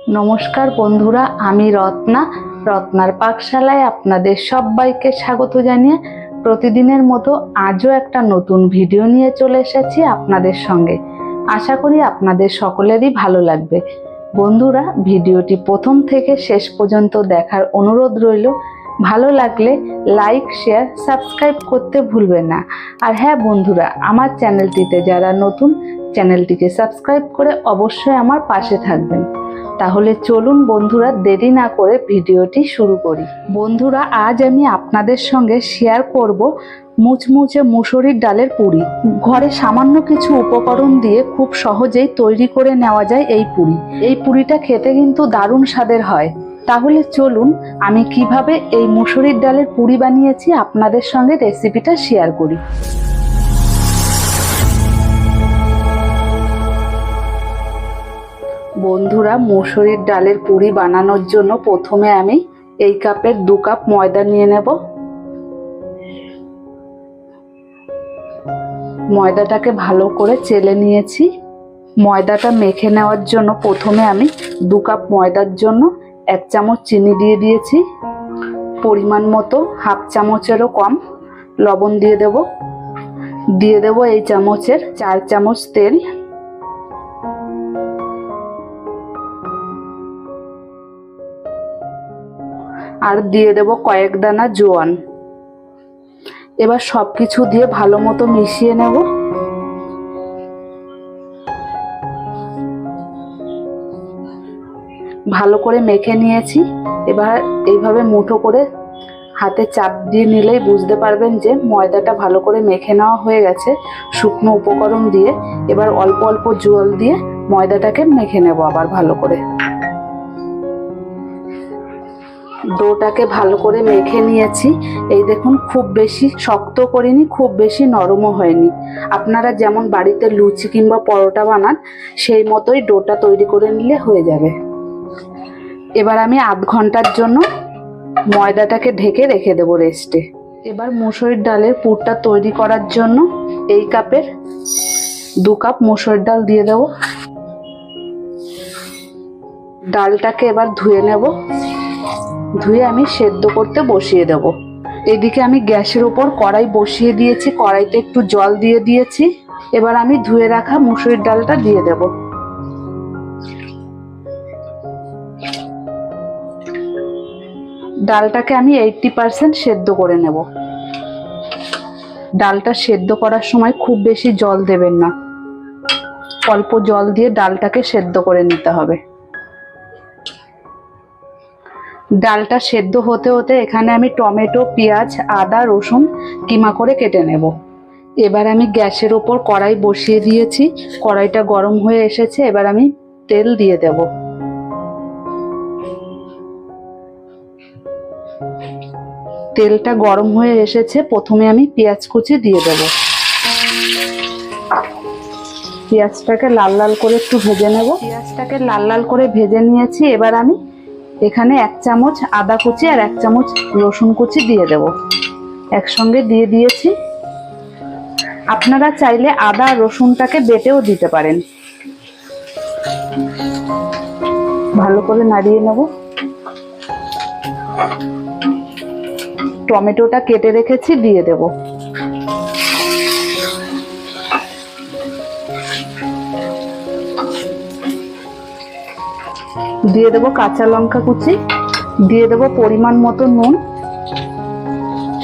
নমস্কার বন্ধুরা, আমি রত্নার পাকশালায় আপনাদের সবাইকে স্বাগত জানিয়ে প্রতিদিনের মতো আজও একটা নতুন ভিডিও নিয়ে চলে এসেছি আপনাদের সঙ্গে। আশা করি আপনাদের সকলেরই ভালো লাগবে। বন্ধুরা, ভিডিওটি প্রথম থেকে শেষ পর্যন্ত দেখার অনুরোধ রইল। ভালো লাগলে লাইক, শেয়ার, সাবস্ক্রাইব করতে ভুলবেন না। আর হ্যাঁ বন্ধুরা, আমার চ্যানেলটিতে যারা নতুন, চ্যানেলটিকে সাবস্ক্রাইব করে অবশ্যই আমার পাশে থাকবেন। তাহলে চলুন বন্ধুরা, দেরি না করে ভিডিওটি শুরু করি। বন্ধুরা, আজ আমি আপনাদের সঙ্গে শেয়ার করব মুচমুচে মুসুরির ডালের পুরি। ঘরে সামান্য কিছু উপকরণ দিয়ে খুব সহজেই তৈরি করে নেওয়া যায় এই পুরি। এই পুরিটা খেতে কিন্তু দারুণ স্বাদের হয়। তাহলে চলুন আমি কিভাবে এই মুসুরির ডালের পুরি বানিয়েছি আপনাদের সঙ্গে রেসিপিটা শেয়ার করি। বন্ধুরা, মুসুরির ডালের পুরি বানানোর জন্য প্রথমে আমি এই কাপের 2 কাপ ময়দা নিয়ে নেব। ময়দাটাকে ভালো করে চেলে নিয়েছি। ময়দাটা মেখে নেওয়ার জন্য প্রথমে আমি 2 কাপ ময়দার জন্য 1 চামচ চিনি দিয়ে দিয়েছি। পরিমাণ মতো হাফ চামচেরও কম লবণ দিয়ে দেব এই চামচের 4 চামচ তেল। আর দিয়ে দেব কয়েক দানা জোয়ান। এবার সবকিছু দিয়ে ভালো মতো মিশিয়ে নেব। ভালো করে মেখে নিয়েছি। এবার এইভাবে মুঠো করে হাতে চাপ দিয়ে নিলেই বুঝতে পারবেন যে ময়দাটা ভালো করে মেখে নেওয়া হয়ে গেছে শুকনো উপকরণ দিয়ে। এবার অল্প অল্প জল দিয়ে ময়দাটাকে মেখে নেব আবার ভালো করে। ডোটাকে ভালো করে মেখে নিয়েছি। এই দেখুন, খুব বেশি শক্ত করিনি, খুব বেশি নরমও হয়নি। আপনারা যেমন বাড়িতে লুচি কিংবা পরোটা বানান সেই মতোই ডোটা তৈরি করে নিলে হয়ে যাবে। এবার আমি আধ ঘন্টার জন্য ময়দাটাকে ঢেকে রেখে দেব রেস্টে। এবার মুসুরির ডালের পুরটা তৈরি করার জন্য এই কাপের 2 কাপ মুসুরির ডাল দিয়ে দেব। ডালটাকে এবার ধুয়ে নেব। ধুয়ে আমি সেদ্ধ করতে বসিয়ে দেব। এদিকে আমি গ্যাসের উপর কড়াই বসিয়ে দিয়েছি। কড়াইতে একটু জল দিয়ে দিয়েছি। এবার আমি ধুয়ে রাখা মুসুরির ডালটা দিয়ে দেব। ডালটাকে আমি 80% সেদ্ধ করে নেব। ডালটা সেদ্ধ করার সময় খুব বেশি জল দেবেন না, অল্প জল দিয়ে ডালটাকে সেদ্ধ করে নিতে হবে। ডালটা সেদ্ধ হতে হতে এখানে আমি টমেটো, পেঁয়াজ, আদা, রসুন কিমা করে কেটে নেব। এবার আমি গ্যাসের ওপর কড়াই বসিয়ে দিয়েছি। কড়াইটা গরম হয়ে এসেছে। এবার আমি তেল দিয়ে দেব। তেলটা গরম হয়ে এসেছে। প্রথমে আমি পেঁয়াজ কুচি দিয়ে দেব। পেঁয়াজটাকে লাল লাল করে একটু ভেজে নেব। পেঁয়াজটাকে লাল লাল করে ভেজে নিয়েছি। এবার আমি এখানে 1 চামচ আদা কুচি আর 1 চামচ রসুন কুচি দিয়ে দেব। একসঙ্গে দিয়ে দিয়েছি। আপনারা চাইলে আদা আর রসুনটাকে বেটেও দিতে পারেন। ভালো করে নাড়িয়ে নেব। টমেটোটা কেটে রেখেছি, দিয়ে দেব। দিয়ে দেব কাঁচা লঙ্কা কুচি। দিয়ে দেব পরিমাণ মতো নুন,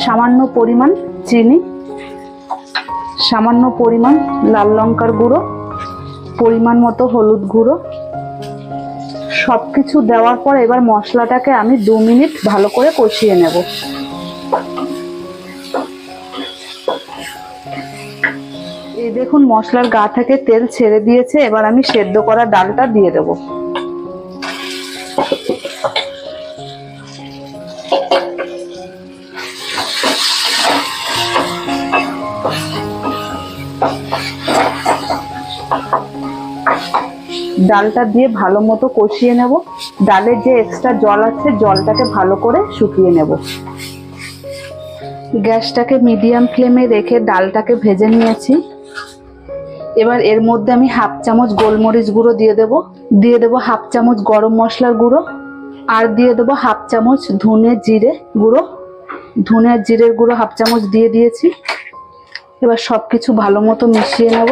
সামান্য পরিমাণ চিনি, সামান্য পরিমাণ লাল লঙ্কার গুঁড়ো, পরিমাণ মতো হলুদ গুঁড়ো। সবকিছু দেওয়ার পর এবার মশলাটাকে আমি 2 মিনিট ভালো করে কষিয়ে নেব। এই দেখুন, মশলার গা থেকে তেল ছেড়ে দিয়েছে। এবার আমি সেদ্ধ করা ডালটা দিয়ে দেব। ডালটা দিয়ে ভালো মতো কষিয়ে নেব। ডালের যে এক্সট্রা জল আছে জলটাকে ভালো করে শুকিয়ে নেব। গ্যাসটাকে মিডিয়াম ফ্লেমে রেখে ডালটাকে ভেজে নিয়েছি। এবার এর মধ্যে আমি হাফ চামচ গোলমরিচ গুঁড়ো দিয়ে দেব হাফ চামচ গরম মশলার গুঁড়ো, আর দিয়ে দেবো হাফ চামচ ধনে জিরে গুঁড়ো। ধনে আর জিরের গুঁড়ো হাফ চামচ দিয়ে দিয়েছি। এবার সবকিছু ভালো মতো মিশিয়ে নেব।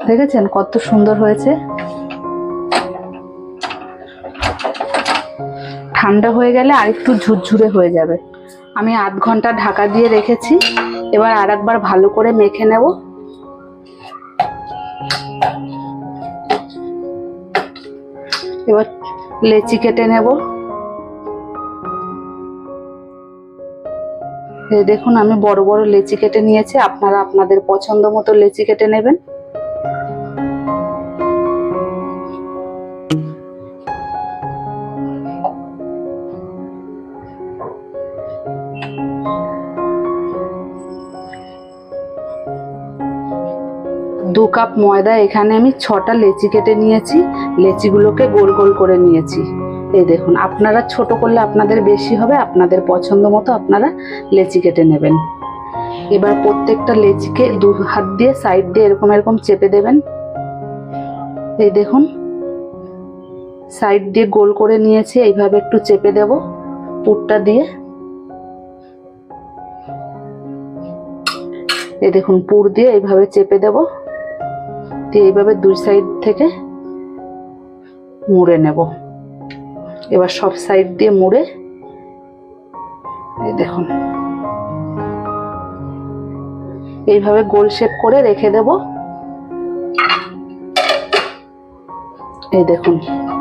দেখেছেন কত সুন্দর হয়েছে। ঠান্ডা হয়ে গেলে আরেকটু ঝুরঝুরে হয়ে যাবে। আমি আধ ঘন্টা ঢাকা দিয়ে রেখেছি। এবার আরেকবার ভালো করে মেখে নেব। এবার লেচি কেটে নেব। এই দেখুন আমি বড় বড় লেচি কেটে নিয়েছি, আপনারা আপনাদের পছন্দ মতো লেচি কেটে নেবেন। দু কাপ ময়দা এখানে আমি 6টা লেচি কেটে নিয়েছি। লেচিগুলোকে গোল গোল করে নিয়েছি। এই দেখুন, আপনারা ছোট করলে আপনাদের বেশি হবে, আপনাদের পছন্দ মতো আপনারা লেচি কেটে নেবেন। এবার প্রত্যেকটা লেচিকে 2 হাত দিয়ে সাইড দিয়ে এরকম এরকম চেপে দেবেন। এই দেখুন সাইড দিয়ে গোল করে নিয়েছি, এইভাবে একটু চেপে দেব পুরটা দিয়ে। এই দেখুন পুর দিয়ে এইভাবে চেপে দেব, দিয়ে এইভাবে 2 সাইড থেকে মুড়ে নেব। এবার সব সাইড দিয়ে মুড়ে এই দেখুন এইভাবে গোল শেপ করে রেখে দেব। এই দেখুন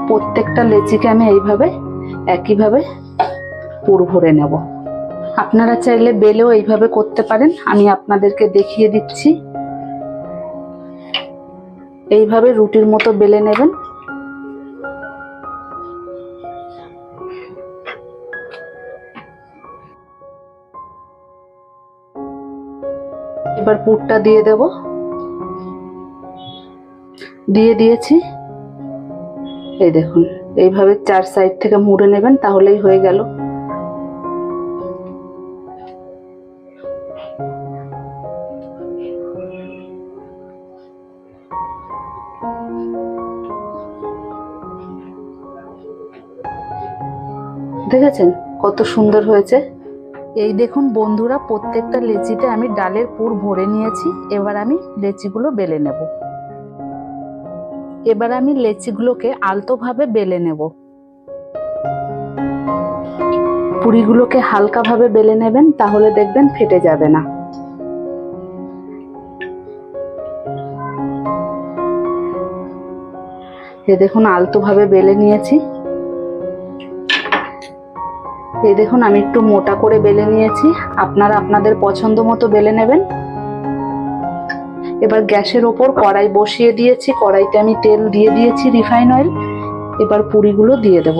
প্রত্যেকটা লেচিকে আমি এইভাবে একইভাবে পুর ভরে নেব। আপনারা চাইলে বেলেও এইভাবে করতে পারেন, আমি আপনাদেরকে দেখিয়ে দিচ্ছি। এইভাবে রুটির মতো বেলে নেবেন। এবার পুরটা দিয়ে দেব। দিয়ে দিয়েছি। এই দেখুন এইভাবে 4 সাইড থেকে মুড়ে নেবেন, তাহলেই হয়ে গেল। দেখেছেন কত সুন্দর হয়েছে। এই দেখুন বন্ধুরা, প্রত্যেকটা লেচিতে আমি ডালের পুর ভরে নিয়েছি। এবার আমি লেচিগুলো বেলে নেব। এবার আমি লেচিগুলোকে আলতোভাবে বেলে নেব। পুরিগুলোকে হালকাভাবে বেলে নেবেন, তাহলে দেখবেন ফেটে যাবে না। এই দেখুন আলতোভাবে বেলে নিয়েছি। এই দেখুন আমি একটু মোটা করে বেলে নিয়েছি, আপনারা আপনাদের পছন্দ মতো বেলে নেবেন। এবার গ্যাসের ওপর কড়াই বসিয়ে দিয়েছি, কড়াইতে আমি তেল দিয়ে দিয়েছি রিফাইন অয়েল। এবার পুরিগুলো দিয়ে দেব।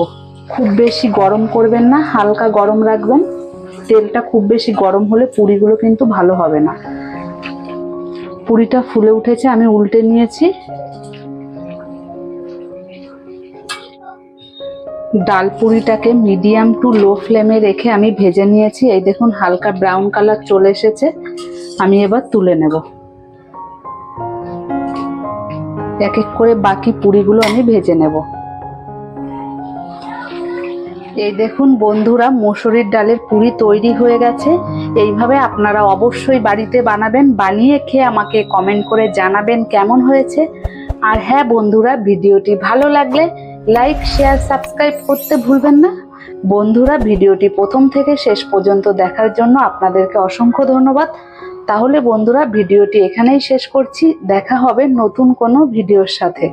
খুব বেশি গরম করবেন না, হালকা গরম রাখবেন। তেলটা খুব বেশি গরম হলে পুরিগুলো কিন্তু ভালো হবে না। পুরিটা ফুলে উঠেছে, আমি উল্টে নিয়েছি। ডাল পুরিটাকে মিডিয়াম টু লো ফ্লেমে রেখে আমি ভেজে নিয়েছি। এই দেখুন হালকা ব্রাউন কালার চলে এসেছে। আমি এবার তুলে নেব। এক এক করে বাকি পুরিগুলো আমি ভেজে নেব। এই দেখুন বন্ধুরা, মসুরির ডালের পুরি তৈরি হয়ে গেছে। এইভাবে আপনারা অবশ্যই বাড়িতে বানাবেন, বানিয়ে খেয়ে আমাকে কমেন্ট করে জানাবেন কেমন হয়েছে। আর হ্যাঁ বন্ধুরা, ভিডিওটি ভালো লাগলে লাইক, শেয়ার, সাবস্ক্রাইব করতে ভুলবেন না। বন্ধুরা, ভিডিওটি প্রথম থেকে শেষ পর্যন্ত দেখার জন্য আপনাদেরকে অসংখ্য ধন্যবাদ। তাহলে বন্ধুরা, ভিডিওটি এখানেই শেষ করছি। দেখা হবে নতুন কোনো ভিডিওর সাথে।